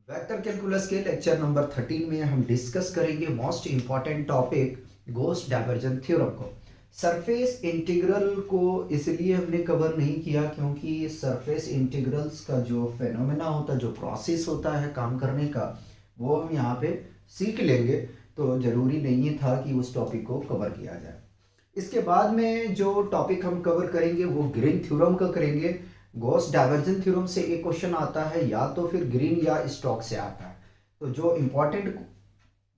Vector calculus के lecture number 13 में हम डिस्कस करेंगे most important topic Gauss divergence theorem को। सरफेस इंटीग्रल को इसलिए हमने कवर नहीं किया क्योंकि सरफेस इंटीग्रल्स का जो फेनोमेना होता है, जो प्रोसेस होता है काम करने का, वो हम यहाँ पे सीख लेंगे, तो ज़रूरी नहीं था कि उस टॉपिक को कवर किया जाए। इसके बाद में जो टॉपिक हम कवर करेंगे वो ग्रीन थ्योरम का करेंगे। गॉस डाइवर्जेंस थ्योरम से एक क्वेश्चन आता है, या तो फिर ग्रीन या स्टोक्स से आता है। तो जो इम्पोर्टेंट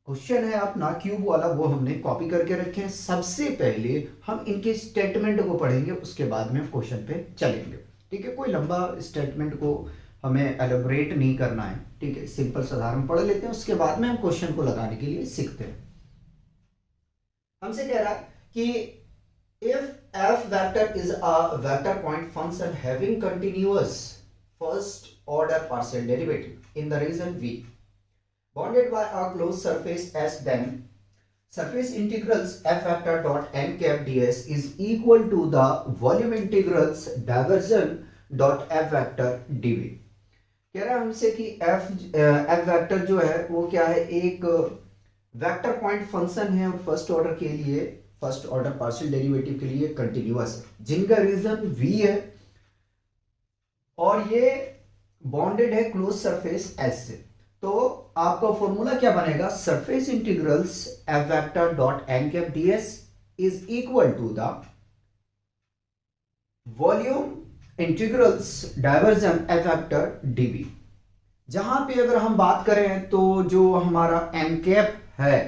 क्वेश्चन है अपना क्यूब वाला, वो हमने कॉपी करके रखे हैं। सबसे पहले हम इनके स्टेटमेंट को पढ़ेंगे, उसके बाद में क्वेश्चन पे चलेंगे। ठीक है, कोई लंबा स्टेटमेंट को हमें एलोबरेट नहीं करना है। ठीक है, सिंपल साधारण पढ़ लेते हैं, उसके बाद में हम क्वेश्चन को लगाने के लिए सीखते हैं। हमसे कह रहा है कि if f vector is a vector point function having continuous first order partial derivative in the region V bounded by a closed surface S, then surface integrals f vector dot n cap ds is equal to the volume integrals diversion dot f vector dv। कह रहा है हमसे कि f vector जो है वो क्या है, एक वेक्टर पॉइंट फंक्शन है और फर्स्ट ऑर्डर के लिए, फर्स्ट ऑर्डर पार्शियल डेरिवेटिव के लिए कंटिन्यूअस है, जिनका रीजन v है और ये बॉन्डेड है क्लोज सरफेस s से। तो आपका फॉर्मूला क्या बनेगा, surface integrals f vector dot n cap ds is equal to the volume integrals divergence f vector dv। जहां पे अगर हम बात करें तो जो हमारा n कैप है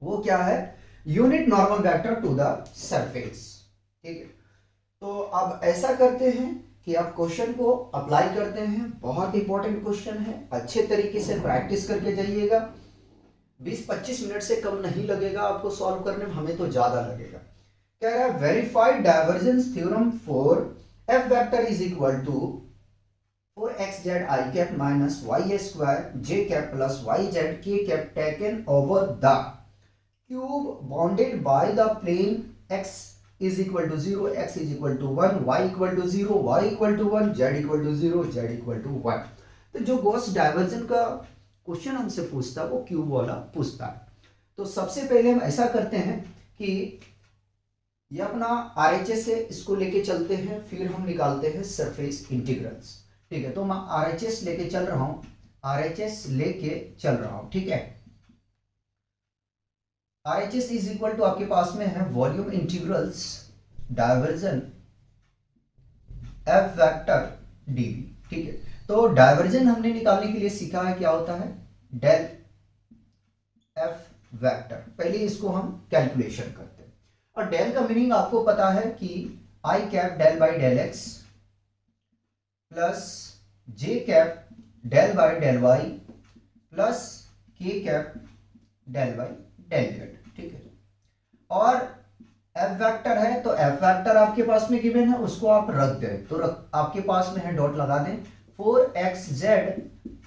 वो क्या है, unit normal vector to the surface. ठीक है, तो अब ऐसा करते हैं कि आप क्वेश्चन को अप्लाई करते हैं। बहुत इंपॉर्टेंट क्वेश्चन है, अच्छे तरीके से प्रैक्टिस करके जाइएगा। 20-25 मिनट से कम नहीं लगेगा आपको सॉल्व करने में, हमें तो ज्यादा लगेगा। कह रहा है verified divergence theorem for f vector is equal to 4xz i cap minus y square j cap plus yz k cap taken over the cube bounded by the plane x is equal to 0, x is equal to 1, y equal to 0, y equal to 1, z equal to 0, z equal to 1। तो जो Gauss diversion का question हमसे पूछता है वो cube वाला पूछता है। तो सबसे पहले हम ऐसा करते हैं कि ये अपना आरएचएस से इसको लेके चलते हैं, फिर हम निकालते हैं सरफेस इंटीग्रल्स। ठीक है, तो मैं आरएचएस लेके चल रहा हूं, आरएचएस लेके चल रहा हूं। ठीक है, RHS इज इक्वल टू आपके पास में है volume integrals divergence f vector dv. ठीक है, तो डाइवर्जन हमने निकालने के लिए सीखा है क्या होता है, डेल एफ वेक्टर। पहले इसको हम कैलकुलेशन करते हैं, और डेल का मीनिंग आपको पता है कि i cap del by del x plus j cap del by del y plus k cap del by del z. ठीक है, और एफ वेक्टर है तो एफ वेक्टर आपके पास में गिवन है, उसको आप रख दें तो आपके पास में है, डॉट लगा दें, 4xz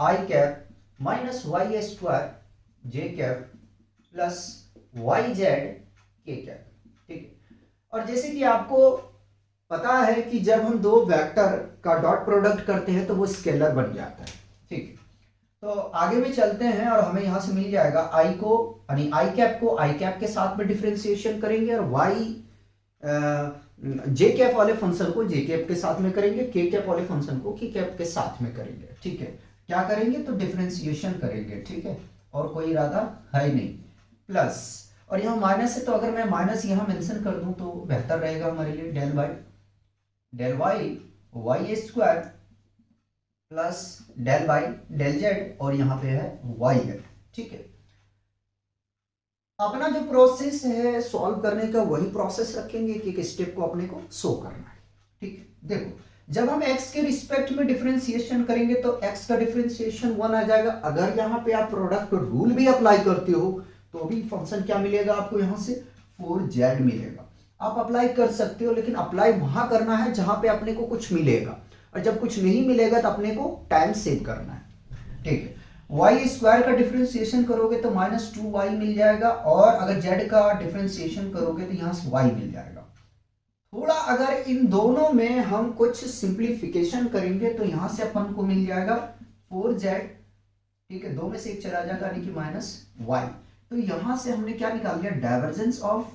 आई कैप माइनस वाई स्क्वायर जे cap plus y z k cap. ठीक है, और जैसे कि आपको पता है कि जब हम दो वेक्टर का डॉट प्रोडक्ट करते हैं तो वो स्केलर बन जाता है। ठीक है, तो आगे में चलते हैं और हमें यहां से मिल जाएगा आई को, यानी आई कैप को आई कैप के साथ में डिफरेंशिएशन करेंगे, और वाई जे कैप वाले फंक्शन को जे कैप के साथ में करेंगे, के कैप वाले फंक्शन को के कैप के साथ में करेंगे। ठीक है, क्या करेंगे तो डिफरेंशिएशन करेंगे। ठीक है, और कोई इरादा है नहीं, प्लस, और यहाँ माइनस है तो अगर मैं माइनस यहाँ मेंशन कर दूं तो बेहतर रहेगा हमारे लिए, del y y square plus del by del z, और यहां पे है वाई है। ठीक है, अपना जो प्रोसेस है सॉल्व करने का वही प्रोसेस रखेंगे कि एक स्टेप को अपने को शो करना है। ठीक है, देखो जब हम x के रिस्पेक्ट में डिफरेंशिएशन करेंगे तो x का डिफरेंशिएशन 1 आ जाएगा। अगर यहाँ पे आप प्रोडक्ट रूल भी अप्लाई करते हो तो भी फंक्शन क्या मिलेगा आपको, यहाँ से 4z मिलेगा। आप अप्लाई कर सकते हो, लेकिन अप्लाई वहां करना है जहां पे अपने को कुछ मिलेगा, और जब कुछ नहीं मिलेगा तो अपने को टाइम सेव करना है। ठीक है, वाई स्क्वायर का डिफरेंशिएशन करोगे तो -2y मिल जाएगा, और अगर z का डिफरेंशिएशन करोगे तो यहां से y मिल जाएगा। थोड़ा अगर इन दोनों में हम कुछ सिंप्लीफिकेशन करेंगे तो यहां से अपन को मिल जाएगा 4z ठीक है, 2 में से 1 चला जाएगा यानी कि माइनस वाई। तो यहां से हमने क्या निकाल लिया, डाइवर्जेंस ऑफ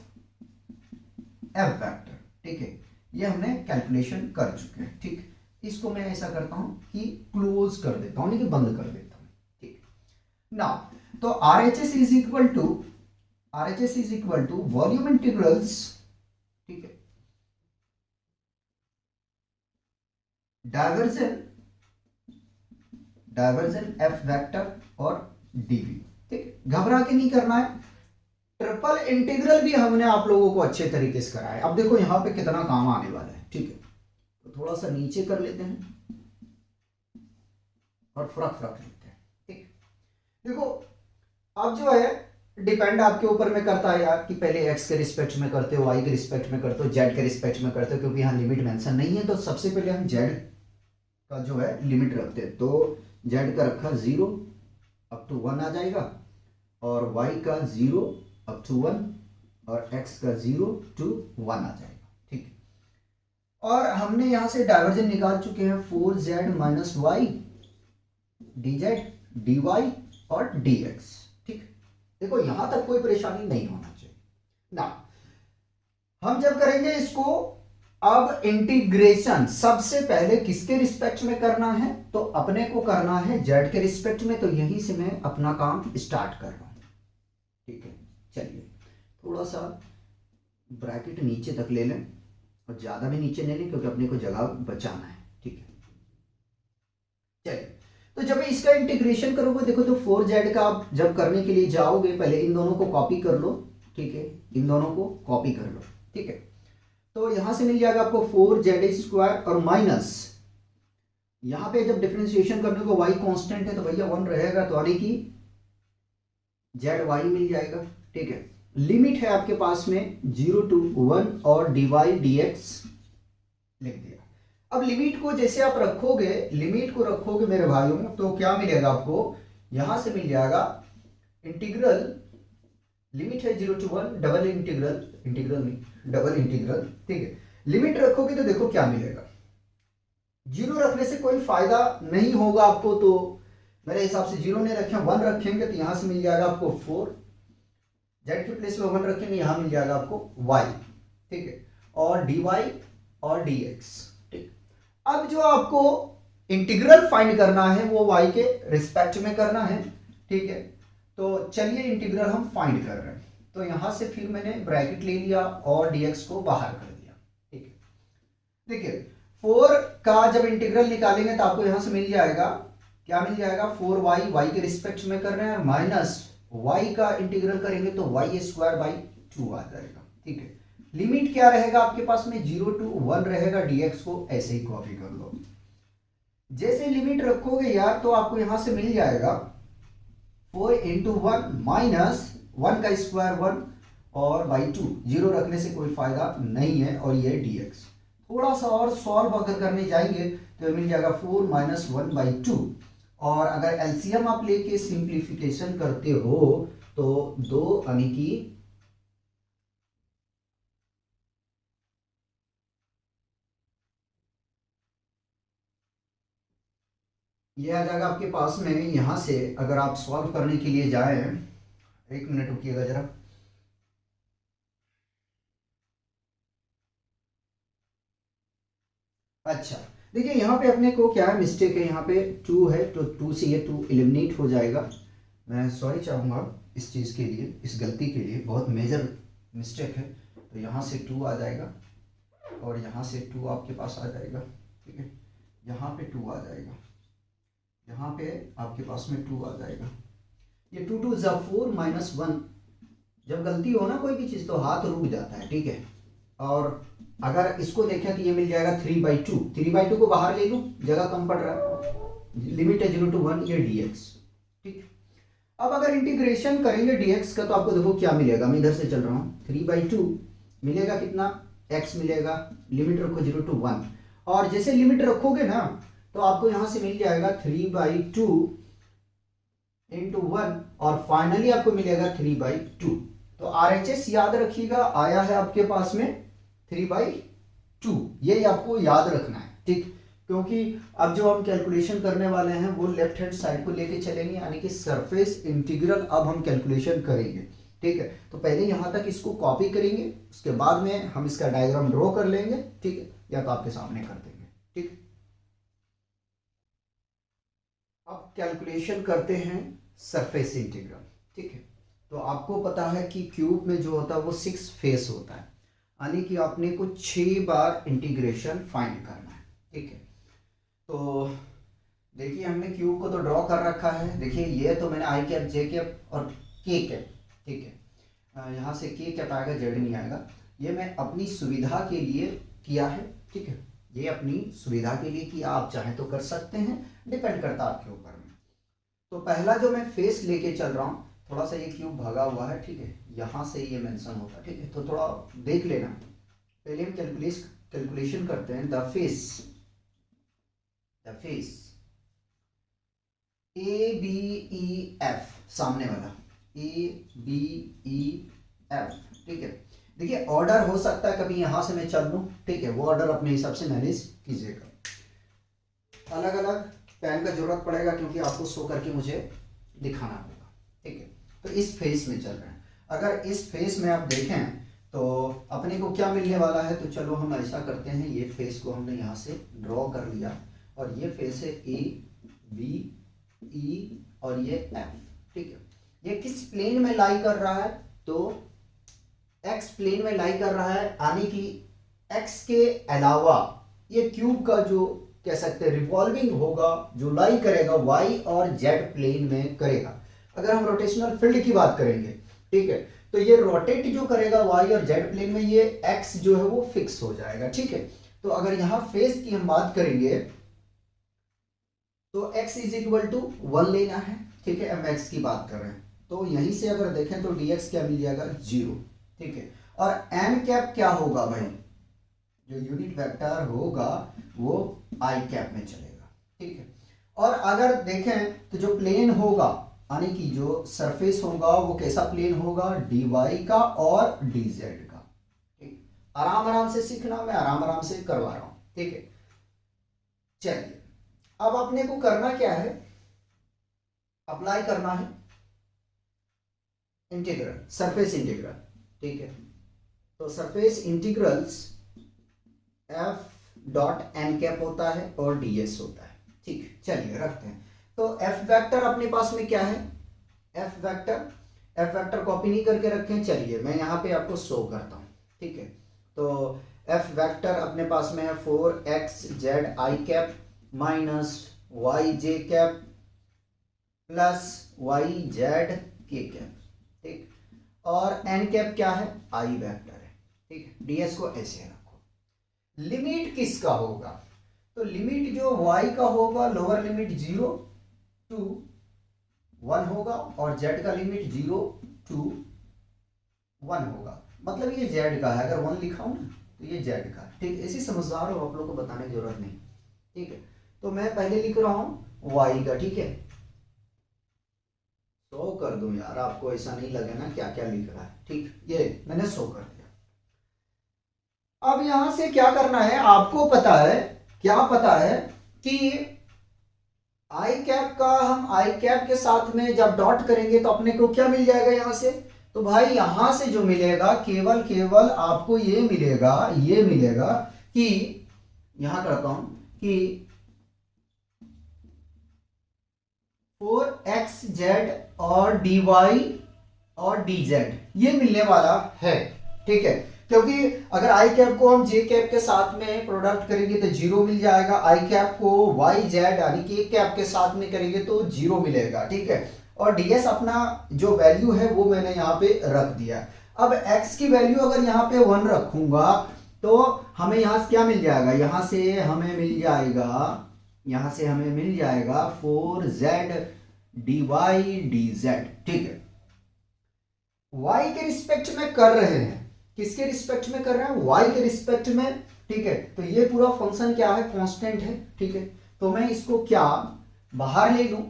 एफ वेक्टर। ठीक है, ये हमने कैलकुलेशन कर चुके हैं। ठीक, इसको मैं ऐसा करता हूं कि क्लोज कर देता हूं, यानी कि बंद कर देता हूं। ठीक, नाउ तो RHS is equal to volume integrals, ठीक है, डाइवर्जन एफ वेक्टर और डीवी। ठीक, घबरा के नहीं करना है। ट्रिपल इंटीग्रल भी हमने आप लोगों को अच्छे तरीके से कराया। अब देखो यहां पे कितना काम आने वाला है। ठीक है, तो थोड़ा सा नीचे कर लेते हैं और फरक लेते हैं। ठीक, देखो अब जो है डिपेंड आपके ऊपर में करता है यार कि पहले एक्स के रिस्पेक्ट में करते हो, वाई के रिस्पेक्ट में करते हो, जेड के रिस्पेक्ट में करते हो, क्योंकि यहाँ लिमिट मेंशन नहीं है। तो सबसे पहले हम जेड का जो है लिमिट रखते हैं। तो जेड का रखा 0 अप टू 1 आ जाएगा, और वाई का 0 अप टू 1, और x का 0 टू 1 आ जाएगा। ठीक है, और हमने यहां से डाइवर्जन निकाल चुके हैं 4z minus y d z d y और डी एक्स। ठीक, देखो यहां तक कोई परेशानी नहीं होना चाहिए ना। हम जब करेंगे इसको, अब इंटीग्रेशन सबसे पहले किसके रिस्पेक्ट में करना है, तो अपने को करना है जेड के रिस्पेक्ट में। तो यहीं से मैं अपना काम स्टार्ट कर रहा हूं। ठीक है, चलिए थोड़ा सा ब्रैकेट नीचे तक ले लें, और ज्यादा भी नीचे नहीं लें क्योंकि अपने को जगह बचाना है। ठीक है, चलिए तो जब इसका इंटीग्रेशन करोगे, देखो तो 4z का आप जब करने के लिए जाओगे, पहले इन दोनों को कॉपी कर लो। ठीक है, इन दोनों को कॉपी कर लो। ठीक है, तो यहां से मिल जाएगा आपको 4z स्क्वायर और माइनस, यहां पे जब डिफरेंशिएशन करने को y कांस्टेंट है तो भैया 1 रहेगा, तो यानी कि zy मिल जाएगा। ठीक है, लिमिट है आपके पास में 0 to 1 और dy dx लिख दिया। अब लिमिट को जैसे आप रखोगे, लिमिट को रखोगे मेरे भाइयों, तो क्या मिलेगा आपको, यहां से मिल जाएगा इंटीग्रल, लिमिट है 0 to 1, डबल इंटीग्रल, इंटीग्रल नहीं डबल इंटीग्रल। ठीक है, लिमिट रखोगे तो देखो क्या मिलेगा, 0 रखने से कोई फायदा नहीं होगा आपको, तो मेरे हिसाब से 0 नहीं रखें, 1 रखेंगे तो यहां से मिल जाएगा आपको 4, जेड के प्लेस में 1 रखेंगे, यहां मिल जाएगा आपको y। ठीक है, और dy और dx। ठीक, अब जो आपको इंटीग्रल फाइंड करना है वो y के रिस्पेक्ट में करना है। ठीक है, तो चलिए इंटीग्रल हम फाइंड कर रहे हैं। तो यहां से फिर मैंने ब्रैकेट ले लिया और dx को बाहर कर दिया। ठीक है, देखिए 4 का जब इंटीग्रल निकालेंगे तो आपको यहां से मिल जाएगा, क्या मिल जाएगा, 4y, y के रिस्पेक्ट में कर रहे हैं, माइनस y का इंटीग्रल करेंगे तो y स्क्वायर बाई 2 आ जाएगा। ठीक है, लिमिट क्या रहेगा आपके पास में, 0 to 1 रहेगा, dx को ऐसे ही कॉपी कर लो। जैसे लिमिट रखोगे यार तो आपको यहां से मिल जाएगा 4 into 1 माइनस 1 का स्क्वायर 1 और बाई 2, 0 रखने से कोई फायदा नहीं है, और ये dx। थोड़ा सा और सॉल्व अगर करने जाएंगे तो मिल जाएगा 4 माइनस 1 बाई 2, और अगर एलसीएम आप लेके सिंप्लीफिकेशन करते हो तो 2 यानी कि ये आ जाएगा आपके पास में। यहां से अगर आप सॉल्व करने के लिए जाएं, 1 मिनट रुकिएगा जरा। अच्छा, देखिए यहाँ पे अपने को क्या है, मिस्टेक है, यहाँ पे 2 है तो 2 से ये 2 एलिमिनेट हो जाएगा। मैं सॉरी चाहूँगा इस चीज़ के लिए, इस गलती के लिए, बहुत मेजर मिस्टेक है। तो यहाँ से 2 आ जाएगा और यहाँ से 2 आपके पास आ जाएगा। ठीक है, यहाँ पे 2 आ जाएगा, यहाँ पे आपके पास में 2 आ जाएगा। ये 2 2 जा 4 माइनस 1, जब गलती हो ना कोई भी चीज़ तो हाथ रुक जाता है। ठीक है, और अगर इसको देखें तो ये मिल जाएगा 3/2, 3/2 को बाहर ले लूँ, जगह कम पड़ रहा है, लिमिट है 0 to 1, ये dx। ठीक, अब अगर इंटीग्रेशन करेंगे dx का तो आपको देखो क्या मिलेगा, मैं इधर से चल रहा हूँ, 3/2 मिलेगा, कितना x मिलेगा, लिमिट रखो 0 to 1, और जैसे लिमिट रखोगे ना तो आपको यहां से मिल जाएगा 3/2 into 1, और फाइनली आपको मिलेगा 3/2। तो RHS याद रखिएगा आया है आपके पास में 3/2, ये आपको याद रखना है। ठीक, क्योंकि अब जो हम कैलकुलेशन करने वाले हैं वो लेफ्ट हैंड साइड को लेके चलेंगे, यानी कि सरफेस इंटीग्रल अब हम कैलकुलेशन करेंगे। ठीक है, तो पहले यहाँ तक इसको कॉपी करेंगे, उसके बाद में हम इसका डायग्राम ड्रॉ कर लेंगे। ठीक है, या तो आपके सामने कर देंगे। ठीक, अब कैलकुलेशन करते हैं सरफेस इंटीग्रल। ठीक है, तो आपको पता है कि क्यूब में जो होता है वो 6 फेस होता है, यानी कि आपने को 6 बार इंटीग्रेशन फाइंड करना है। ठीक है, तो देखिए हमने क्यूब को तो ड्रॉ कर रखा है। देखिए ये तो मैंने आई कैप, जे कैप और के कैप, ठीक है, यहाँ से के कैप आएगा, जेड नहीं आएगा। ये मैं अपनी सुविधा के लिए किया है। ठीक है, ये अपनी सुविधा के लिए किया, आप चाहें तो कर सकते हैं, डिपेंड करता है आपके ऊपर में। तो पहला जो मैं फेस लेके चल रहा हूँ, थोड़ा सा ये क्यूब भगा हुआ है। ठीक है, यहाँ से ये मेंशन होता है। ठीक है, तो थोड़ा देख लेना। पहले हम कैलकुलेशन करते हैं। The face A B E F, सामने वाला ए बी ई एफ। ठीक है, देखिए ऑर्डर हो सकता है कभी यहाँ से मैं चल लूँ। ठीक है, वो ऑर्डर अपने हिसाब से मैनेज कीजिएगा। अलग अलग पेन का जरूरत पड़ेगा क्योंकि आपको शो करके मुझे दिखाना होगा। ठीक है, तो इस फेस में चल रहे हैं। अगर इस फेस में आप देखें तो अपने को क्या मिलने वाला है, तो चलो हम ऐसा करते हैं, ये फेस को हमने यहाँ से ड्रॉ कर लिया और ये फेस है ए बी ई और ये एफ। ठीक है, ये किस प्लेन में लाई कर रहा है, तो एक्स प्लेन में लाई कर रहा है, यानी कि एक्स के अलावा ये क्यूब का जो कह सकते हैं रिवॉल्विंग होगा, जो लाई करेगा वाई और जेड प्लेन में करेगा। अगर हम रोटेशनल फील्ड की बात करेंगे, ठीक है, तो ये रोटेट जो करेगा वाई और जेड प्लेन में, ये एक्स जो है वो फिक्स हो जाएगा। ठीक है, तो अगर यहां फेस की हम बात करेंगे तो x इज इक्वल टू 1 लेना है। ठीक है, हम x की बात कर रहे हैं, तो यहीं से अगर देखें तो dx क्या मिल जाएगा, 0। ठीक है, और n कैप क्या होगा भाई, जो यूनिट वेक्टर होगा वो i कैप में चलेगा। ठीक है, और अगर देखें तो जो प्लेन होगा, यानी कि जो सरफेस होगा वो कैसा प्लेन होगा, dy का और dz का। ठीक, आराम आराम से सीखना, मैं आराम आराम से करवा रहा हूं। ठीक है, चलिए अब अपने को करना क्या है, अप्लाई करना है इंटीग्रल, सरफेस इंटीग्रल। ठीक है, तो surface integrals f dot n cap होता है और ds होता है। ठीक, चलिए रखते हैं। तो एफ वेक्टर अपने पास में क्या है, एफ वेक्टर कॉपी नहीं करके रखें। चलिए मैं यहाँ पे आपको शो करता हूँ। ठीक है, तो एफ वेक्टर अपने पास में है 4xz i cap minus y j cap plus y z k cap. ठीक, और एन कैप क्या है, आई वेक्टर है। ठीक, डीएस को ऐसे रखो। लिमिट किसका होगा, तो लिमिट जो वाई का होगा, लोअर लिमिट 0 to 1 होगा और जेड का लिमिट 0 to 1 होगा। मतलब ये जेड का है, अगर 1 लिखा हूं ना तो ये जेड का है। ठीक, ऐसी समझदार हो, आप लोग को बताने की जरूरत नहीं। ठीक है, तो मैं पहले लिख रहा हूं y का। ठीक है, शो कर दूं यार, आपको ऐसा नहीं लगे ना क्या क्या लिख रहा है। ठीक, ये मैंने शो कर दिया। अब यहां से क्या करना है, आपको पता है, क्या पता है कि आई कैप का, हम आई कैप के साथ में जब डॉट करेंगे तो अपने को क्या मिल जाएगा यहां से, तो भाई यहां से जो मिलेगा केवल आपको ये मिलेगा कि यहां करता हूं कि 4xz और dy और dz ये मिलने वाला है। ठीक है, क्योंकि अगर आई कैप को हम जे कैप के साथ में प्रोडक्ट करेंगे तो 0 मिल जाएगा, आई कैप को वाई जेड यानी कि कैप के साथ में करेंगे तो 0 मिलेगा। ठीक है, और ds अपना जो वैल्यू है वो मैंने यहाँ पे रख दिया। अब x की वैल्यू अगर यहाँ पे 1 रखूंगा तो हमें यहाँ से क्या मिल जाएगा, यहाँ से हमें मिल जाएगा 4z dy dz। ठीक है, y के रिस्पेक्ट में कर रहे हैं, किसके रिस्पेक्ट में कर रहे हैं, y के रिस्पेक्ट में। ठीक है, तो ये पूरा फंक्शन क्या है, कांस्टेंट है। ठीक है, तो मैं इसको क्या बाहर ले लूं,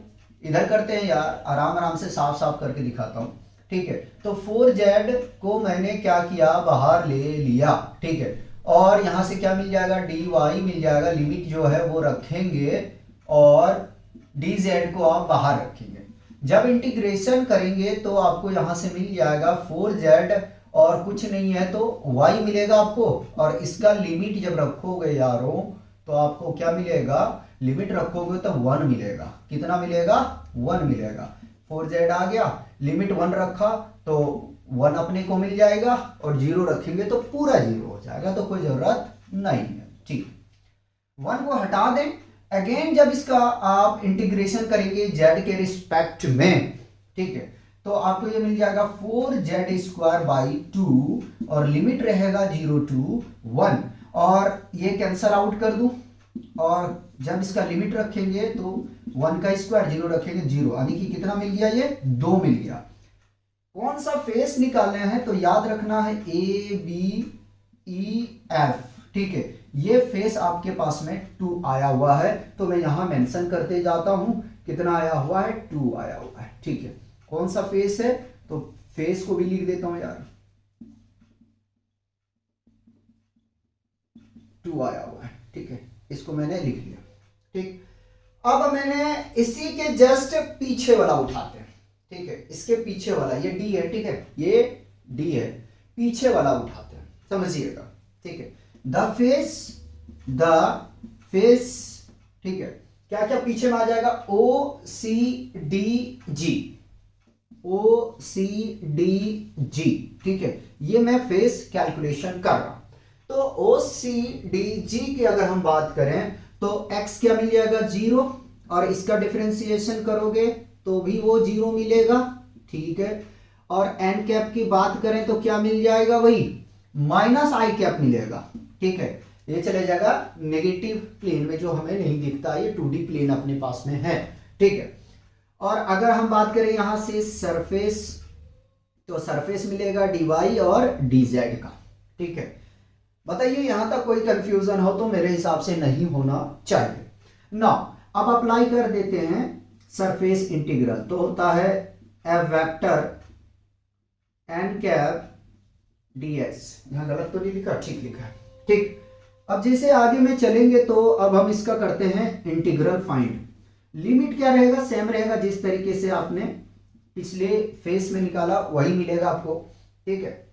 इधर करते हैं यार, आराम आराम से साफ साफ करके दिखाता हूं। ठीक है, तो 4z को मैंने क्या किया, बाहर ले लिया। ठीक है, और यहां से क्या मिल जाएगा, डी वाई मिल जाएगा, लिमिट जो है वो रखेंगे और डी जेड को आप बाहर रखेंगे। जब इंटीग्रेशन करेंगे तो आपको यहां से मिल जाएगा 4z और कुछ नहीं है तो y मिलेगा आपको, और इसका लिमिट जब रखोगे यारों तो आपको क्या मिलेगा, लिमिट रखोगे तो 1 मिलेगा। कितना मिलेगा, 1 मिलेगा। 4z आ गया, लिमिट 1 रखा तो 1 अपने को मिल जाएगा, और 0 रखेंगे तो पूरा 0 हो जाएगा, तो कोई जरूरत नहीं है। ठीक, 1 को हटा दें। अगेन जब इसका आप इंटीग्रेशन करेंगे z के रिस्पेक्ट में, ठीक है, तो आपको ये मिल जाएगा 4z² / 2 और लिमिट रहेगा 0 to 1, और ये कैंसल आउट कर दूं, और जब इसका लिमिट रखेंगे तो 1 का स्क्वायर 0 रखेंगे 0, यानी कि कितना मिल गया, ये 2 मिल गया। कौन सा फेस निकालना है तो याद रखना है ABEF, ठीक है, ये फेस आपके पास में 2 आया हुआ है, तो मैं यहां मेंशन करते जाता हूं कितना आया हुआ है, 2 आया हुआ है। ठीक है, कौन सा फेस है तो फेस को भी लिख देता हूं यार, 2 आया हुआ है। ठीक है, इसको मैंने लिख लिया। ठीक, अब मैंने इसी के जस्ट पीछे वाला उठाते हैं। ठीक है, इसके पीछे वाला ये डी है, ठीक है, ये डी है, पीछे वाला उठाते हैं, समझिएगा। ठीक है, द फेस, ठीक है, क्या क्या पीछे में आ जाएगा, OCDG, ठीक है, ये मैं फेस कैलकुलेशन कर रहा हूं। तो OCDG की अगर हम बात करें तो x क्या मिल जाएगा, 0, और इसका डिफरेंशिएशन करोगे तो भी वो 0 मिलेगा। ठीक है, और n कैप की बात करें तो क्या मिल जाएगा, वही -i कैप मिलेगा। ठीक है, ये चले जाएगा नेगेटिव प्लेन में जो हमें नहीं दिखता, ये 2D प्लेन अपने पास में है। ठीक है, और अगर हम बात करें यहां से सरफेस, तो सरफेस मिलेगा dy और dz का। ठीक है, बताइए यहां तक कोई कंफ्यूजन हो तो मेरे हिसाब से नहीं होना चाहिए ना। अब अप्लाई कर देते हैं सरफेस इंटीग्रल, तो होता है f vector n cap ds, यहां गलत तो नहीं लिखा, ठीक लिखा है। ठीक, अब जैसे आगे में चलेंगे तो अब हम इसका करते हैं इंटीग्रल फाइंड। लिमिट क्या रहेगा, सेम रहेगा, जिस तरीके से आपने पिछले फेस में निकाला वही मिलेगा आपको। ठीक है,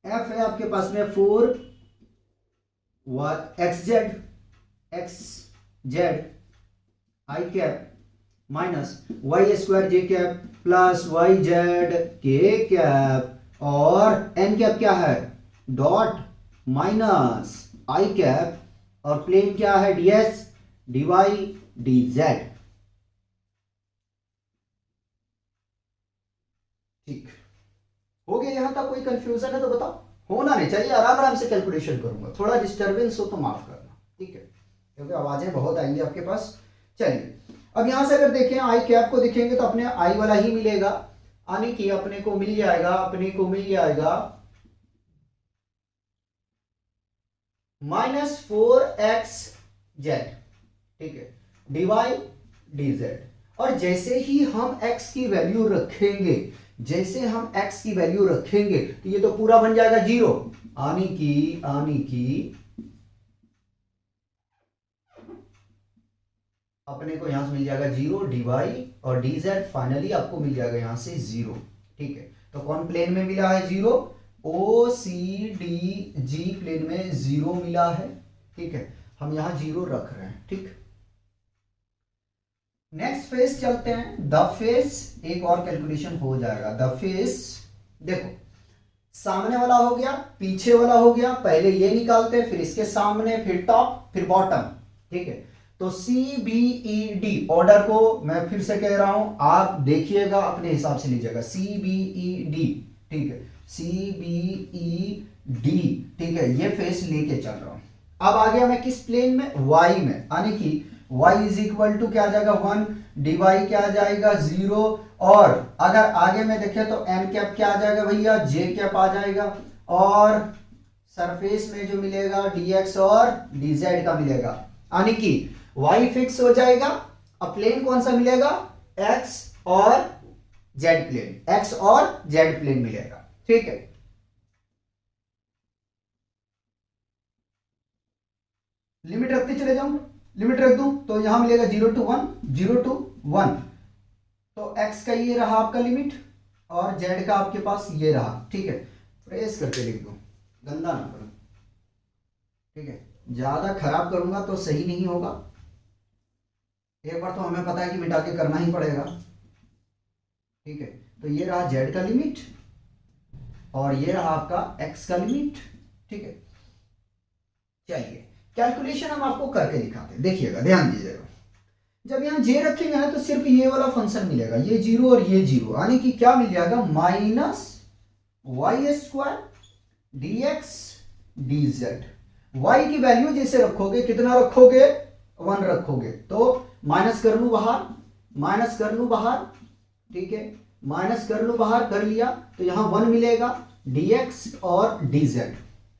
f है आपके पास में 4 xz I cap minus y² j cap plus yz k cap, और n कैप क्या है, डॉट माइनस I कैप, और प्लेन क्या है, ds dy dz। ठीक हो गया, यहां तक कोई कंफ्यूजन है तो बताओ, होना नहीं चाहिए, आराम आराम से कैलकुलेशन करूंगा, थोड़ा डिस्टरबेंस हो तो माफ करना। ठीक है, क्योंकि आवाजें बहुत आएंगी आपके पास। चलिए, अब यहां से अगर देखें आई कैप को देखेंगे तो अपने आई वाला ही मिलेगा, यानी कि अपने को मिल जाएगा -4xz। ठीक है, dy dz, और जैसे ही हम x की वैल्यू रखेंगे, तो ये तो पूरा बन जाएगा 0, यानी कि अपने को यहां से मिल जाएगा 0 dy और dz, फाइनली आपको मिल जाएगा यहां से 0। ठीक है, तो कौन प्लेन में मिला है 0, OCDG प्लेन में 0 मिला है। ठीक है, हम यहां 0 रख रहे हैं। ठीक, नेक्स्ट फेस चलते हैं, द फेस, एक और कैलकुलेशन हो जाएगा। द फेस देखो, सामने वाला हो गया, पीछे वाला हो गया, पहले ये निकालते हैं, फिर इसके सामने, फिर टॉप, फिर बॉटम। ठीक है, तो CBED ऑर्डर को मैं फिर से कह रहा हूं, आप देखिएगा अपने हिसाब से लीजिएगा, CBED। ठीक है, CBED। ठीक है, ये फेस लेके चल रहा हूं। अब आ गया मैं किस प्लेन में, y में, यानी कि y = क्या आ जाएगा 1, dy क्या आ जाएगा 0, और अगर आगे में देखें तो n कैप क्या आ जाएगा भैया, j कैप आ जाएगा, और सरफेस में जो मिलेगा dx और dz का मिलेगा, यानी कि y फिक्स हो जाएगा। अब प्लेन कौन सा मिलेगा, x और z प्लेन मिलेगा। ठीक है, लिमिट रखते चले जाऊं, लिमिट रख दूं तो यहां मिलेगा 0 to 1, 0 to 1, तो x का ये रहा आपका लिमिट और z का आपके पास ये रहा, ठीक है। प्रेस करके लिख दो, गंदा ना करो, ठीक है, ज्यादा खराब करूंगा तो सही नहीं होगा। एक बार तो हमें पता है कि मिटा के करना ही पड़ेगा, ठीक है। तो ये रहा z का लिमिट और ये रहा आपका x का लिमिट, ठीक है। चलिए कैलकुलेशन हम आपको करके दिखाते हैं, देखिएगा, ध्यान दीजिएगा। जब यहाँ j रखेंगे ना तो सिर्फ ये वाला फंक्शन मिलेगा, ये 0 और ये 0, यानी कि क्या मिल जाएगा, minus y square dx dz। y की वैल्यू जैसे रखोगे, कितना रखोगे, 1 रखोगे, तो माइनस कर लूं बाहर, माइनस कर लूं बाहर, ठीक है, माइनस कर लूं बाहर, कर लिया तो यहां 1 मिलेगा dx और dz,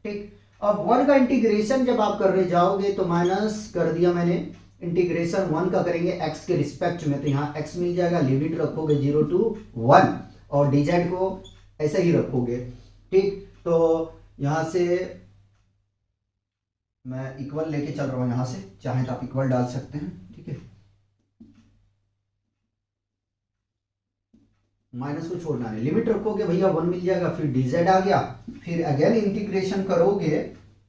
ठीक। अब 1 का इंटीग्रेशन जब आप कर रहे जाओगे तो माइनस कर दिया मैंने, इंटीग्रेशन 1 का करेंगे x के रिस्पेक्ट में, तो यहाँ x मिल जाएगा, लिमिट रखोगे 0 to 1 और dz को ऐसे ही रखोगे, ठीक। तो यहां से मैं इक्वल लेके चल रहा हूं, यहां से चाहे तो आप इक्वल डाल सकते हैं, ठीक है, माइनस को छोड़ना है, लिमिट रखोगे भैया 1 मिल जाएगा, फिर dz आ गया, फिर अगेन इंटीग्रेशन करोगे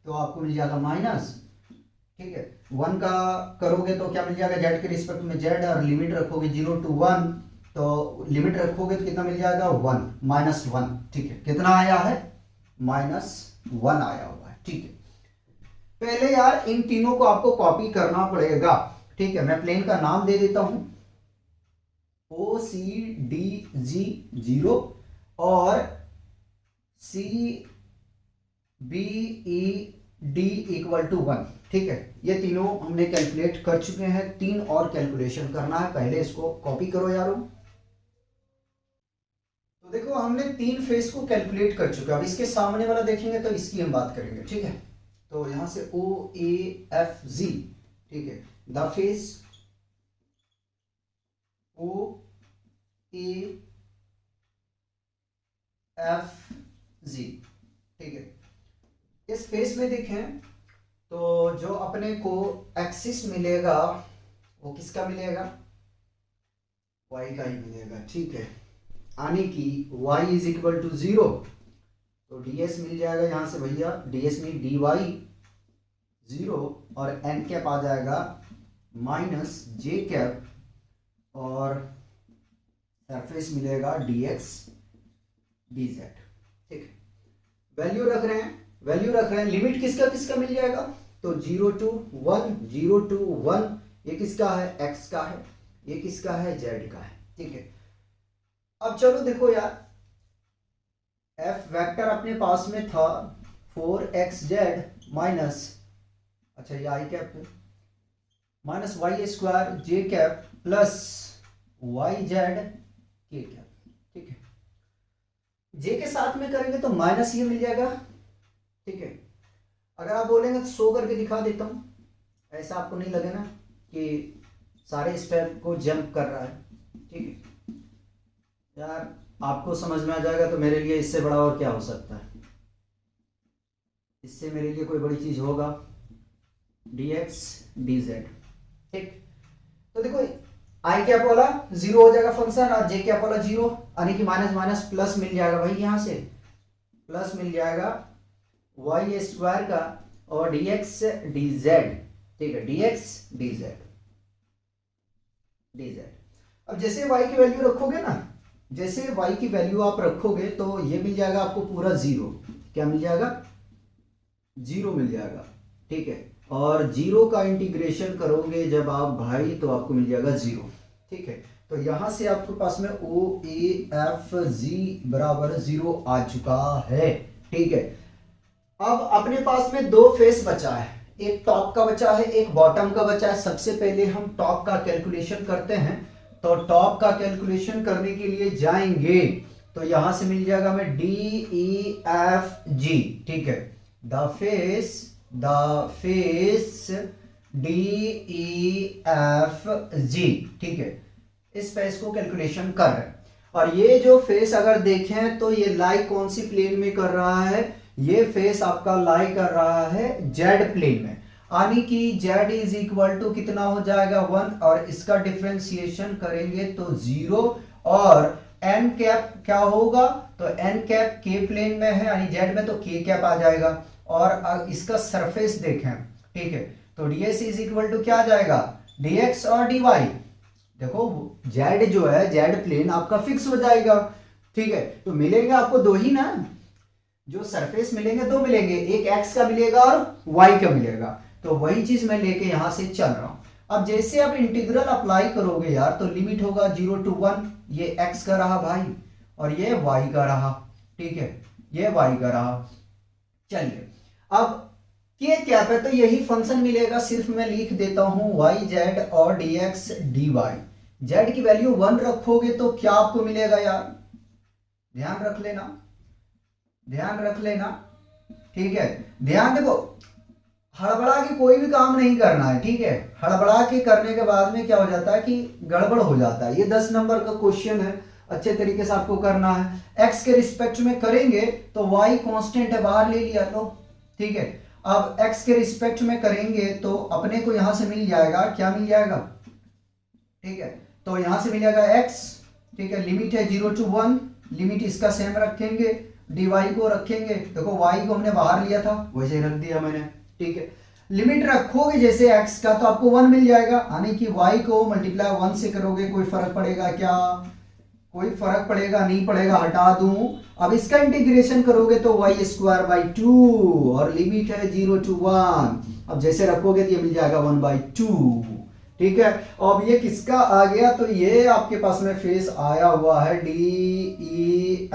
तो आपको मिल जाएगा माइनस, ठीक है। 1 का करोगे तो क्या मिल जाएगा, z के रिस्पेक्ट में z, और लिमिट रखोगे 0 to 1, तो लिमिट रखोगे तो कितना मिल जाएगा, 1, -1, ठीक है। कितना आया है, -1 आया हुआ है, ठीक है। पहले यार इन तीनों को आपको कॉपी करना पड़ेगा, ठीक है। मैं प्लेन का नाम दे देता हूं, OCDG 0 और CBED = 1, ठीक है। ये तीनों हमने कैलकुलेट कर चुके हैं, 3 और कैलकुलेशन करना है, पहले इसको कॉपी करो यारों। तो देखो हमने 3 फेस को कैलकुलेट कर चुके हैं, अब इसके सामने वाला देखेंगे तो इसकी हम बात करेंगे, ठीक है। तो यहां से OAFG, ठीक है, द फेस OAFG, ठीक है। इस फेस में देखें तो जो अपने को एक्सिस मिलेगा वो किसका मिलेगा, y का ही मिलेगा, ठीक है। आने की y = 0, तो ds मिल जाएगा यहां से भैया, ds में dy 0 और n कैप आ जाएगा -j कैप, और सरफेस मिलेगा dx dz, ठीक है। वैल्यू रख रहे हैं, वैल्यू रख रहे हैं, लिमिट किसका किसका मिल जाएगा, तो 0 to 1, 0 to 1, ये किसका है, x का है, ये किसका है, z का है, ठीक है। अब चलो देखो यार, f वेक्टर अपने पास में था 4xz माइनस, अच्छा ये i cap minus y square j cap plus yz k cap, ठीक है। j के साथ में करेंगे तो माइनस ये मिल जाएगा, ठीक है। अगर आप बोलेंगे तो शो करके दिखा देता हूं, ऐसा आपको नहीं लगे ना कि सारे स्टेप को जंप कर रहा है, ठीक है यार, आपको समझ में आ जाएगा तो मेरे लिए इससे बड़ा और क्या हो सकता है, इससे मेरे लिए कोई बड़ी चीज होगा, dx dz, ठीक। तो देखो i कैप वाला 0 हो जाएगा फंक्शन और j कैप वाला 0, यानी कि माइनस माइनस प्लस मिल जाएगा भाई, यहां से प्लस मिल जाएगा y स्क्वायर का और dx dz, ठीक है, dx dz dz। अब जैसे y की वैल्यू रखोगे ना, जैसे y की वैल्यू आप रखोगे तो ये मिल जाएगा आपको पूरा 0, क्या मिल जाएगा, 0 मिल जाएगा, ठीक है। और 0 का इंटीग्रेशन करोगे जब आप भाई तो आपको मिल जाएगा 0, ठीक है। तो यहां से आपके पास में OAFG = 0 आ चुका है, ठीक है। अब अपने पास में 2 फेस बचा है, एक टॉप का बचा है, एक बॉटम का बचा है। सबसे पहले हम टॉप का कैलकुलेशन करते हैं, तो टॉप का कैलकुलेशन करने के लिए जाएंगे तो यहां से मिल जाएगा हमें DEFG, ठीक है, द फेस DEFG, ठीक है। इस फेस को कैलकुलेशन कर रहे हैं, और ये जो फेस अगर देखें तो ये लाई कौन सी प्लेन में कर रहा है, ये फेस आपका लाई कर रहा है जेड प्लेन में। यानी कि z इज इक्वल टू कितना हो जाएगा 1, और इसका डिफ्रेंसिएशन करेंगे तो 0, और n कैप क्या होगा, तो n कैप k प्लेन में है यानी z में, तो k कैप आ जाएगा। और इसका सरफेस देखें, ठीक है, तो ds इज इक्वल टू क्या आ जाएगा, dx और dy। देखो z जो है, z प्लेन आपका फिक्स हो जाएगा, ठीक है, तो मिलेंगे आपको दो ही ना, जो सरफेस मिलेंगे दो मिलेंगे, एक x का मिलेगा और y का मिलेगा, तो वही चीज मैं लेके यहां से चल रहा हूं। अब जैसे आप इंटीग्रल अप्लाई करोगे यार, तो लिमिट होगा 0 to 1, ये x का रहा भाई, और ये y का रहा, ठीक है, ये y का रहा। चलिए अब के कैप है तो यही फंक्शन मिलेगा, सिर्फ मैं लिख देता हूं y z और dx dy। z की वैल्यू 1 रखोगे तो क्या आपको मिलेगा यार, ध्यान रख लेना, ध्यान रख लेना, ठीक है, ध्यान देखो, हड़बड़ा के कोई भी काम नहीं करना है, ठीक है, हड़बड़ा के करने के बाद में क्या हो जाता है कि गड़बड़ हो जाता है। ये 10 नंबर का क्वेश्चन है, अच्छे तरीके से आपको करना है। x के रिस्पेक्ट में करेंगे तो y कांस्टेंट है, बाहर ले लिया तो, ठीक है, अब x के रिस्पेक्ट में करेंगे तो अपने को यहां से मिल जाएगा, क्या मिल जाएगा, ठीक है, तो यहां से मिल जाएगा x, ठीक है, लिमिट है 0 to 1, लिमिट इसका सेम रखेंगे, dy को रखेंगे, देखो y को हमने बाहर लिया था वैसे ही रख दिया मैंने, ठीक है, लिमिट रखोगे जैसे x का तो आपको 1 मिल जाएगा, यानी कि y को मल्टीप्लाई 1 से करोगे, कोई फर्क पड़ेगा क्या, कोई फर्क पड़ेगा नहीं पड़ेगा, हटा दूं। अब इसका इंटीग्रेशन करोगे तो y स्क्वायर बाई 2, और लिमिट है 0 to 1, अब जैसे रखोगे तो ये मिल जाएगा 1/2, ठीक है। अब ये किसका आ गया, तो ये आपके पास में फेस आया हुआ है DEF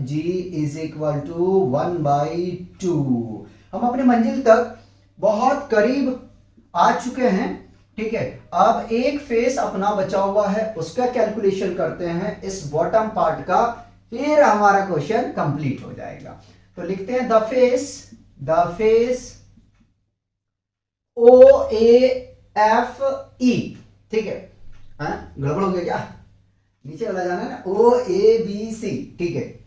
G is equal to 1/2। हम अपने मंजिल तक बहुत करीब आ चुके हैं, ठीक है। अब एक फेस अपना बचा हुआ है, उसका कैलकुलेशन करते हैं इस बॉटम पार्ट का, फिर हमारा क्वेश्चन कंप्लीट हो जाएगा। तो लिखते हैं द फेस OAFE, ठीक है, गड़बड़ हो गया क्या, नीचे वाला जाना है ना, OABC, ठीक है,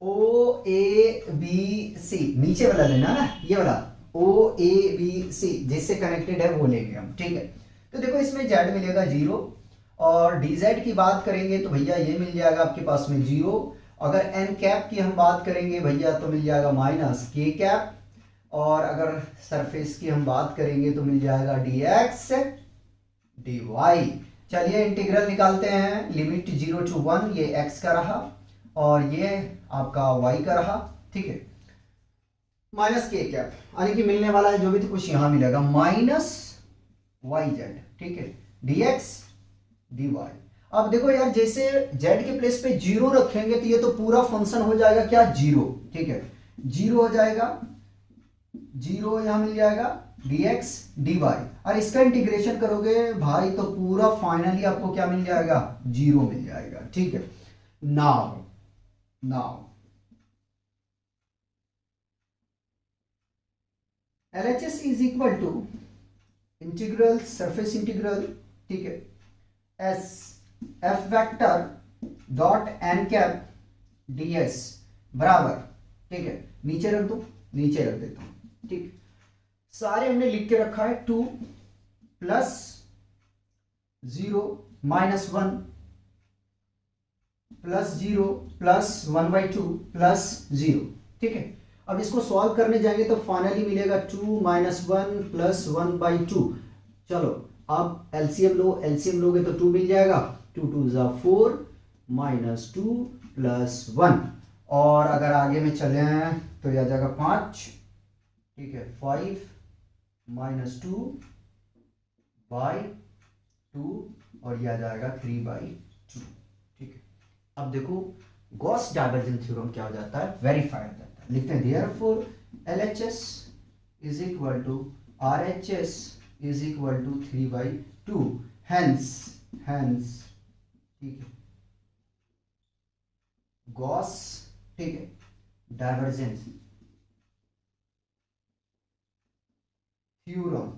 OABC नीचे वाला लेना ना, ये वाला OABC जिससे कनेक्टेड है वो लेंगे हम, ठीक है। तो देखो इसमें z मिलेगा 0, और dz की बात करेंगे तो भैया ये मिल जाएगा आपके पास में 0, अगर n कैप की हम बात करेंगे भैया तो मिल जाएगा -k कैप, और अगर सरफेस की हम बात करेंगे तो मिल जाएगा dx dy। चलिए इंटीग्रल निकालते हैं, लिमिट 0 to 1, ये x का रहा और ये आपका y का रहा, ठीक है, -k कैप, यानी कि मिलने वाला है जो भी तो कुछ यहां मिलेगा -yz, ठीक है, dx dy। अब देखो यार जैसे z के प्लेस पे 0 रखेंगे तो ये तो पूरा फंक्शन हो जाएगा क्या, 0, ठीक है, 0 हो जाएगा, 0 यहां मिल जाएगा dx dy, और इसका इंटीग्रेशन करोगे भाई तो पूरा फाइनली आपको क्या मिल जाएगा, 0 मिल जाएगा, ठीक है। Now LHS is equal to integral surface integral, ठीक है, s f vector dot n cap ds बराबर, ठीक है, नीचे रख दो, नीचे रख देता हूं, ठीक, सारे हमने लिख के रखा है 2 प्लस 0 -1 प्लस 0 प्लस 1/2 प्लस 0, ठीक है। अब इसको सॉल्व करने जाएंगे तो फाइनली मिलेगा 2 - 1 प्लस 1/2। चलो अब एलसीएम लो, एलसीएम लोगे तो 2 मिल जाएगा, 2 2 ज़ा 4 -2 प्लस 1, और अगर आगे में चले तो यह आ जाएगा 5, ठीक है, 5 -2/2, और यह आ जाएगा 3/2, ठीक है। अब देखो गॉस डाइवर्जेंस थ्योरम क्या हो जाता है, वेरीफाई हो जाता है। लिखते हैं therefore LHS is equal to RHS is equal to 3/2, hence, ठीक है, गॉस, ठीक है, डाइवर्जेंस थ्योरम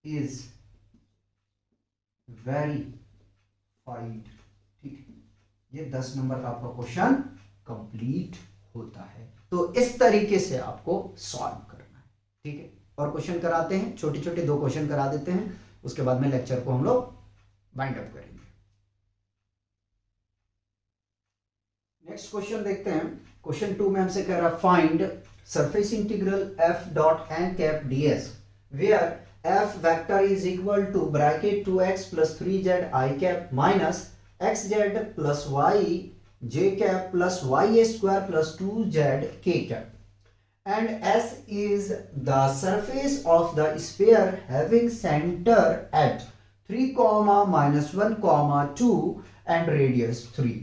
इज वेरीफाइड, ठीक है। ये 10 नंबर का आपका क्वेश्चन कंप्लीट होता है। तो इस तरीके से आपको सॉल्व करना है, ठीक है। और क्वेश्चन कराते हैं, छोटे छोटे 2 क्वेश्चन करा देते हैं, उसके बाद में लेक्चर को हम लोग वाइंड अप करेंगे। नेक्स्ट क्वेश्चन देखते हैं। क्वेश्चन 2 में हमसे कह रहा है find surface integral f dot n cap ds where f vector is equal to bracket 2x plus 3z i cap minus xz plus y j cap plus y square plus 2z k cap and s is the surface of the sphere having center at 3, -1, 2 and radius 3।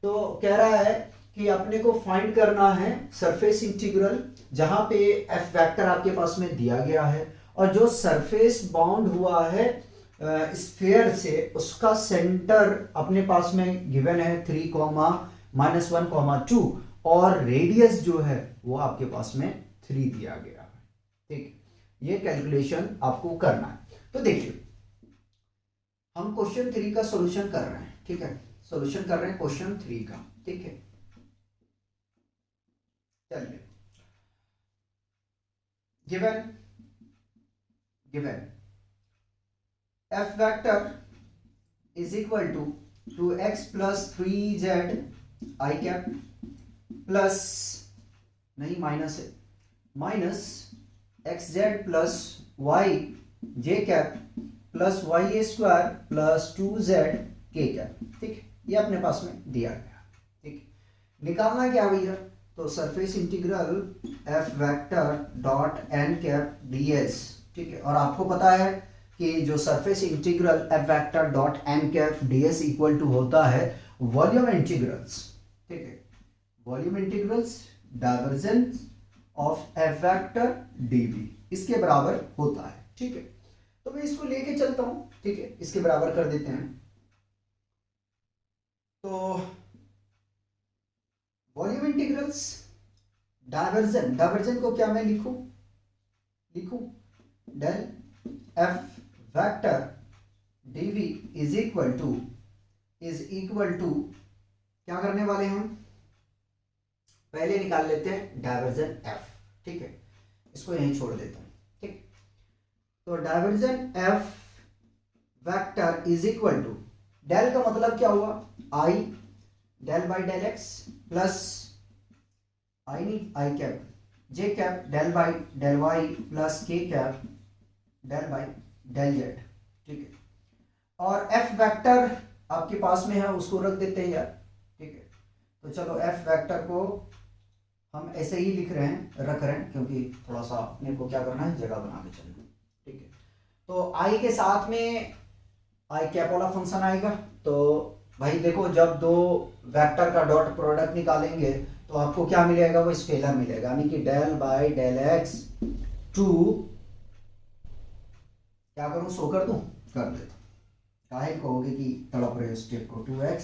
तो कह रहा है कि अपने को find करना है surface integral, जहां पे एफ वेक्टर आपके पास में दिया गया है और जो सरफेस बाउंड हुआ है स्फीयर से, उसका सेंटर अपने पास में गिवन है 3, -1, 2 और रेडियस जो है वो आपके पास में 3 दिया गया है, ठीक। ये कैलकुलेशन आपको करना है। तो देखिए हम क्वेश्चन 3 का सॉल्यूशन कर रहे हैं, ठीक है। सॉल्यूशन कर रहे हैं क्वेश्चन 3 का, ठीक है। चलिए given f vector is equal to 2x plus 3z i cap plus, नहीं माइनस है, minus xz plus y j cap plus y square plus 2z k cap, ठीक। ये अपने पास में दिया गया, ठीक। निकालना क्या भैया, तो surface integral f vector dot n cap ds, ठीक है। और आपको पता है कि जो surface integral f vector dot n cap ds equal to होता है वॉल्यूम इंटीग्रल्स, ठीक है। Volume integrals divergence of f vector dv, इसके बराबर होता है, ठीक है। तो मैं इसको लेके चलता हूं, ठीक है, इसके बराबर कर देते हैं। तो वॉल्यूम इंटीग्रल्स डाइवर्जन को क्या मैं लिखूं del f vector dv is equal to क्या करने वाले हम, पहले निकाल लेते हैं डाइवर्जन f, ठीक है। इसको यहीं छोड़ देता हूं, ठीक। तो divergence f vector is equal to, del का मतलब क्या हुआ, i del by del x plus i cap j cap del by del y plus k cap del by del z, ठीक है। और f वेक्टर आपके पास में है, उसको रख देते हैं यार, ठीक है। तो चलो f वेक्टर को हम ऐसे ही रख रहे हैं क्योंकि थोड़ा सा अपने को क्या करना है, जगह बना के चलना, ठीक है। तो i के साथ में आई कैप वाला फंक्शन आएगा। तो भाई देखो जब 2 वेक्टर का डॉट प्रोडक्ट निकालेंगे तो आपको क्या मिलेगा, वो स्केलर मिलेगा, यानी कि del by del x to, क्या करूं, शो कर दूं, कर देता। काहे कहोगे कि तड़प रहे स्टेप को, 2x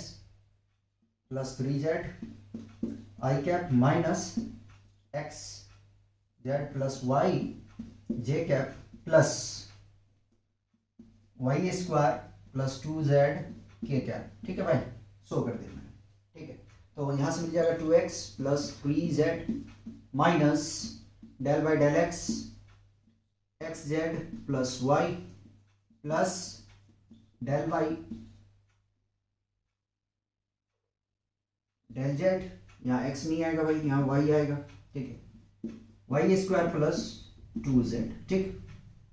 plus 3z i cap minus x z plus y j cap plus y square plus 2z k cap, ठीक है भाई, शो कर देना, ठीक है। तो यहां से मिल जाएगा 2x plus 3z minus del by del x x z plus y plus del y del z, यहाँ x नहीं आएगा भाई, यहाँ y आएगा, ठीक है, वाई स्क्वायर प्लस 2z, ठीक।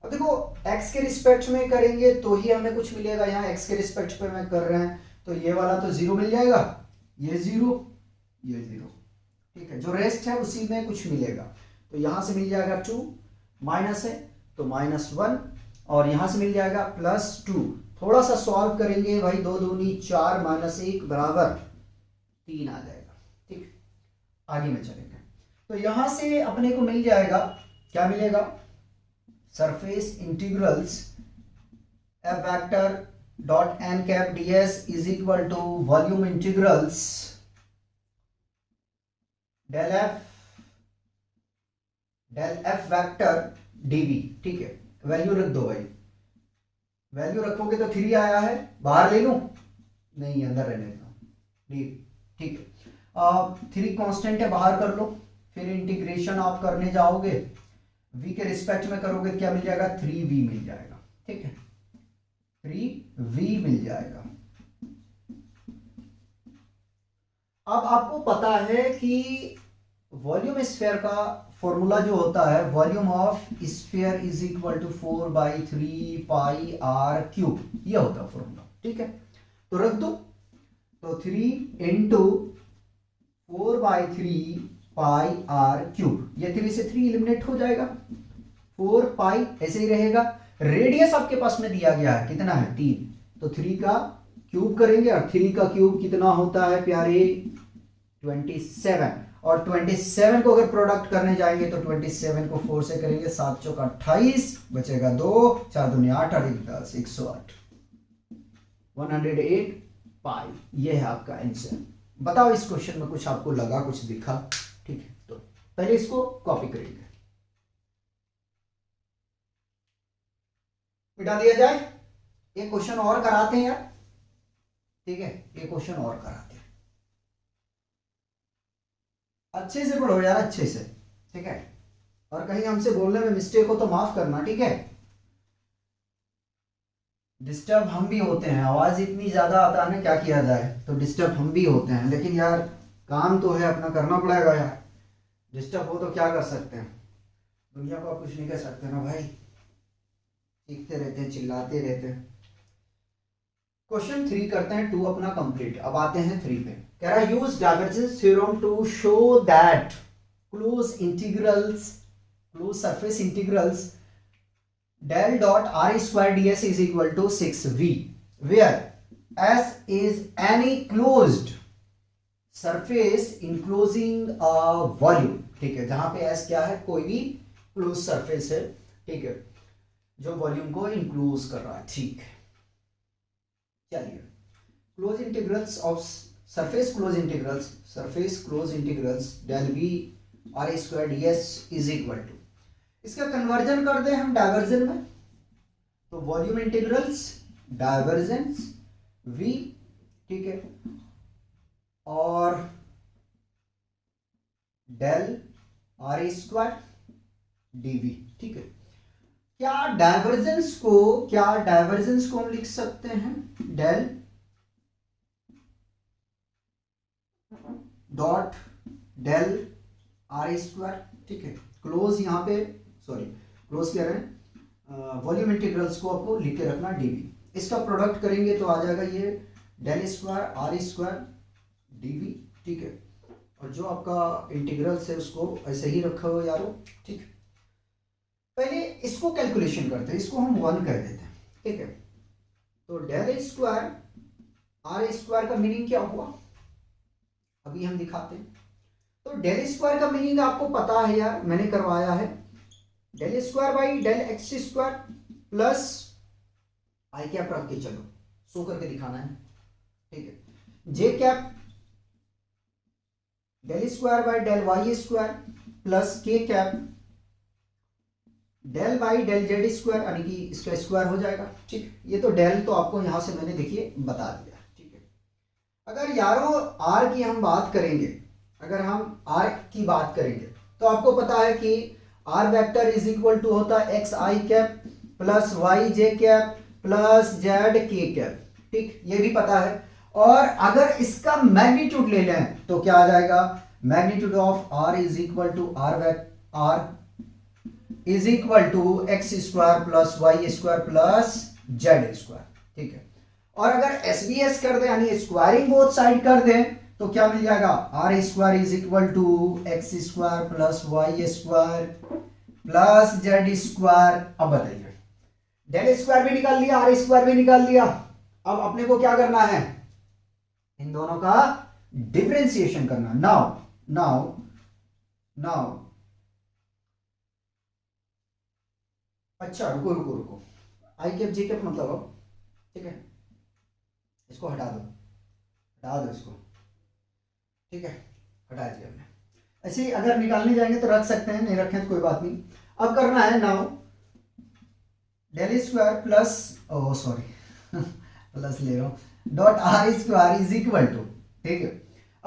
अब देखो x के रिस्पेक्ट में करेंगे तो ही हमें कुछ मिलेगा, यहाँ x के रिस्पेक्ट पे में कर रहे हैं तो ये वाला तो 0 मिल जाएगा, ये 0 ये 0, ठीक है। जो रेस्ट है उसी में कुछ मिलेगा, तो यहाँ से मिल जाएगा 2, माइनस है तो -1, और यहाँ से मिल जाएगा +2। थोड़ा सा सॉल्व करेंगे भाई, 2 दूनी 4 -1 बराबर 3 आ जाएगा, ठीक। आगे में चलेंगे तो यहाँ से अपने को मिल जाएगा, क्या मिलेगा, surface integrals f vector dot n cap ds is equal to volume integrals del f vector dv, ठीक है। वैल्यू रख दो भाई, वैल्यू रखोगे तो 3 आया है, बाहर ले लूं, नहीं अंदर रहने दो, ठीक है। थ्री कांस्टेंट है, बाहर कर लो, फिर इंटीग्रेशन आप करने जाओगे v के रिस्पेक्ट में करोगे, क्या मिल जाएगा 3v मिल जाएगा, ठीक है 3v मिल जाएगा। अब आपको पता है कि वॉल्यूम स्फीयर का फॉर्मूला जो होता है, volume of sphere is equal to 4/3 πr³, ये होता है फॉर्मूला, ठीक है। तो रख दो, तो 3 इंटू 4/3 πr³, ये 3 से 3 एलिमिनेट हो जाएगा, 4 ऐसे ही रहेगा। रेडियस आपके पास में दिया गया है, कितना है 3, तो 3 का क्यूब करेंगे, और 3 का क्यूब कितना होता है प्यारे 27, और 27 को अगर प्रोडक्ट करने जाएंगे तो 27 को 4 से करेंगे, 7 चौका 28, बचेगा 2, 4 दूनी 8, 8 10, 108, 108 पाई, ये है आपका आंसर। बताओ इस क्वेश्चन में कुछ आपको लगा, कुछ दिखा, ठीक है। तो पहले इसको कॉपी करेंगे, मिटा दिया जाए। एक क्वेश्चन और कराते हैं यार, ठीक है, एक क्वेश्चन और कराते हैं, अच्छे से पढ़ो यार, अच्छे से, ठीक है। और कहीं हमसे बोलने में मिस्टेक हो तो माफ करना, ठीक है। डिस्टर्ब हम भी होते हैं, आवाज इतनी ज्यादा आता है ना, क्या किया जाए, तो डिस्टर्ब हम भी होते हैं, लेकिन यार काम तो है अपना, करना पड़ेगा यार। डिस्टर्ब हो तो क्या कर सकते हैं, दुनिया को आप कुछ नहीं कह सकते ना भाई, सीखते रहते हैं, चिल्लाते रहते हैं। क्वेश्चन 3 करते हैं, 2 अपना कंप्लीट। अब आते हैं 3 पे, कह रहा है use divergence theorem to show that close integrals, close surface integrals del dot r square ds is equal to 6v where s is any closed surface enclosing a volume, ठीक है, जहां पे s क्या है, कोई भी क्लोज सरफेस है, ठीक है, जो वॉल्यूम को इंक्लोज कर रहा है, ठीक है। चलिए, close integrals of surface close integrals del v r square ds is equal to, इसका कन्वर्जन कर दे हम डाइवर्जन में, तो वॉल्यूम इंटीग्रल्स डाइवर्जेंस v, ठीक है, और डेल आर स्क्वायर dv, ठीक है। क्या डाइवर्जेंस को हम लिख सकते हैं del dot del r square, ठीक है। क्लोज यहाँ पे, सॉरी क्लोज कह रहे हैं, वॉल्यूम इंटीग्रल्स को आपको लिख के रखना dv, इसका प्रोडक्ट करेंगे तो आ जाएगा ये del square r square dv, ठीक है। और जो आपका इंटीग्रल्स है उसको ऐसे ही रखा हो यारो, ठीक है। पहले इसको कैलकुलेशन करते हैं, इसको हम 1 कर देते हैं, ठीक है। तो डेल स्क्वायर आर स्क्वायर का मीनिंग क्या हुआ, अभी हम दिखाते हैं। तो डेल स्क्वायर का मीनिंग आपको पता है यार, मैंने करवाया है, del square by del x square plus i cap रख के चलो, सो करके दिखाना है, ठीक है। J cap del square by del y square plus k cap del by del z square, यानी कि इसका स्क्वायर हो जाएगा, ठीक। ये तो डेल तो आपको यहां से मैंने देखिए बता दिया, ठीक है। अगर यारों आर की हम बात करेंगे, अगर हम आर की बात करेंगे तो आपको पता है कि r vector is equal to होता है x i cap plus y j cap plus z k cap, ठीक, ये भी पता है। और अगर इसका मैग्नीट्यूड ले लें तो क्या आ जाएगा, magnitude of r is equal to r is equal to x square plus y square plus z square, ठीक है। और अगर एस बी एस कर दें, यानी स्क्वायरिंग बोथ साइड कर दें, तो क्या मिल जाएगा, r square is equal to x square plus y square plus z square. अब बताइए, डेल स्क्वायर भी निकाल लिया, आर स्क्वायर भी निकाल लिया, अब अपने को क्या करना है, इन दोनों का डिफरेंशिएशन करना। नाउ अच्छा रुको, आई कैप जे कैप मतलब अब, ठीक है, इसको हटा दो इसको, ठीक है, हटा दिया हमने। ऐसे ही अगर निकालने जाएंगे तो रख सकते हैं, नहीं रखें तो कोई बात नहीं। अब करना है now del square plus plus ले रहा हूं, dot r square is equal to, ठीक है।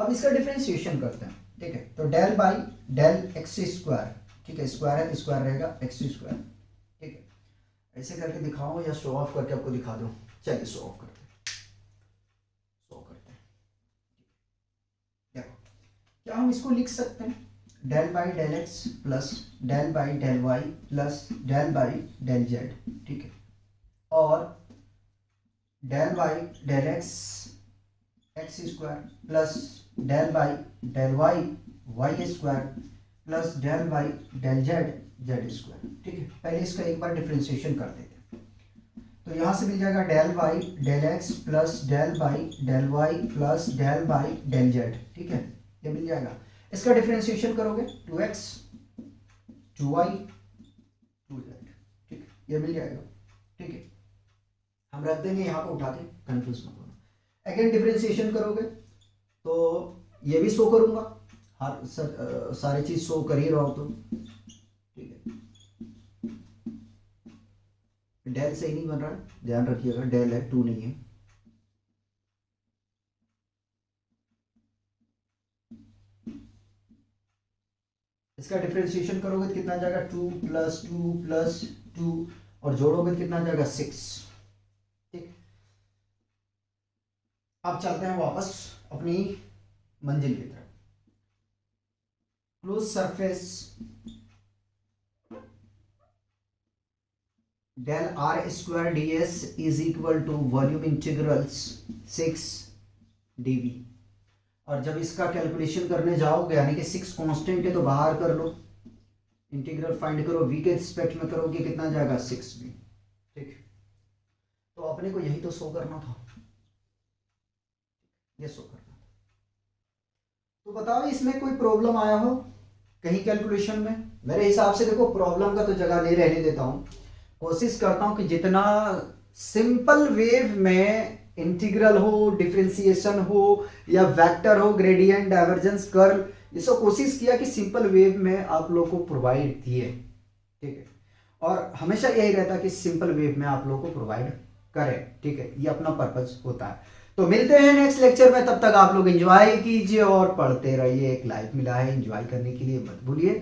अब इसका डिफरेंशिएशन करते हैं, ठीक है। तो del by del x square, ठीक है, स्क्वायर है तो स्क्वायर रहेगा एक्स स्क्वायर, ठीक है। ऐसे करके दिखाओ या शो ऑफ करके आपको दिखा दूं? चलिए शो ऑफ करते हैं, शो करते हैं। देखो क्या हम इसको लिख सकते हैं, del by del x plus del by del y plus del by del z, ठीक है, और del by del x x square plus del by del y y square plus del by del z z square, ठीक है। पहले इसका एक बार differentiation कर देते हैं। तो यहाँ से मिल जाएगा del by del x plus del by del y plus del by del z, ठीक है, ये मिल जाएगा। इसका डिफरेंशिएशन करोगे 2x 2y 2z, ठीक है, ये मिल जाएगा, ठीक है। हम रख देंगे यहाँ पर उठा के, कंफ्यूज मत होना। अगेन डिफरेंशिएशन करोगे तो ये भी शो करूंगा, हर सारी चीज शो कर ही रहा हूं, तो ठीक है। डेल सही नहीं बन रहा है, ध्यान रखिएगा, डेल है 2 नहीं है। इसका डिफरेंशिएशन करोगे तो कितना जाएगा 2 प्लस 2 प्लस 2 और जोड़ोगे तो कितना जाएगा 6, ठीक। अब चलते हैं वापस अपनी मंजिल की तरफ। Close surface del r square d s is equal to volume integrals 6 dv। और जब इसका कैलकुलेशन करने जाओगे, यानी कि 6 कांस्टेंट है तो बाहर कर लो, इंटीग्रल फाइंड करो, v के रिस्पेक्ट में करोगे कितना जाएगा 6v, ठीक। तो अपने को यही तो शो करना था, ये शो करना था। तो बताओ इसमें कोई प्रॉब्लम आया हो कहीं कैलकुलेशन में? मेरे हिसाब से देखो प्रॉब्लम का तो जगह नहीं रहने देता हूं, कोशिश करता हूं कि जितना सिंपल वेव में इंटीग्रल हो, डिफरेंशिएशन हो या वेक्टर हो, ग्रेडियंट, डाइवर्जेंस, कर्ल, ये सब कोशिश किया कि सिंपल वेव में आप लोग को प्रोवाइड किए, ठीक है। और हमेशा यही रहता है कि सिंपल वेव में आप लोग को प्रोवाइड करें, ठीक है, ये अपना पर्पज होता है। तो मिलते हैं नेक्स्ट लेक्चर में, तब तक आप लोग एंजॉय कीजिए और पढ़ते रहिए। एक लाइफ मिला है, एंजॉय करने के लिए मत भूलिए।